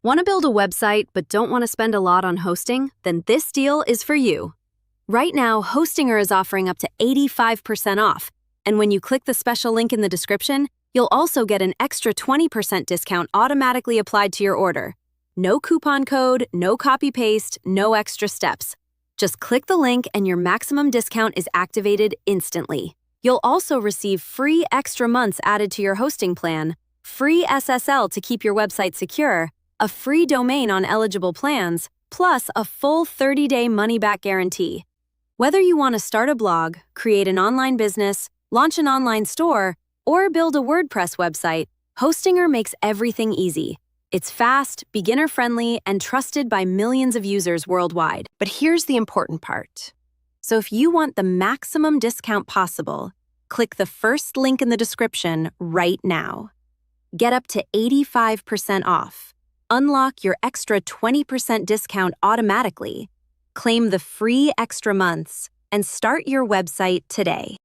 Want to build a website but don't want to spend a lot on hosting? Then this deal is for you. Right now, Hostinger is offering up to 85% off, and when you click the special link in the description, you'll also get an extra 20% discount automatically applied to your order. No coupon code, no copy-paste, no extra steps. Just click the link and your maximum discount is activated instantly. You'll also receive free extra months added to your hosting plan, free SSL to keep your website secure, a free domain on eligible plans, plus a full 30-day money-back guarantee. Whether you want to start a blog, create an online business, launch an online store, or build a WordPress website, Hostinger makes everything easy. It's fast, beginner-friendly, and trusted by millions of users worldwide. But here's the important part. So if you want the maximum discount possible, click the first link in the description right now. Get up to 85% off. Unlock your extra 20% discount automatically. Claim the free extra months and start your website today.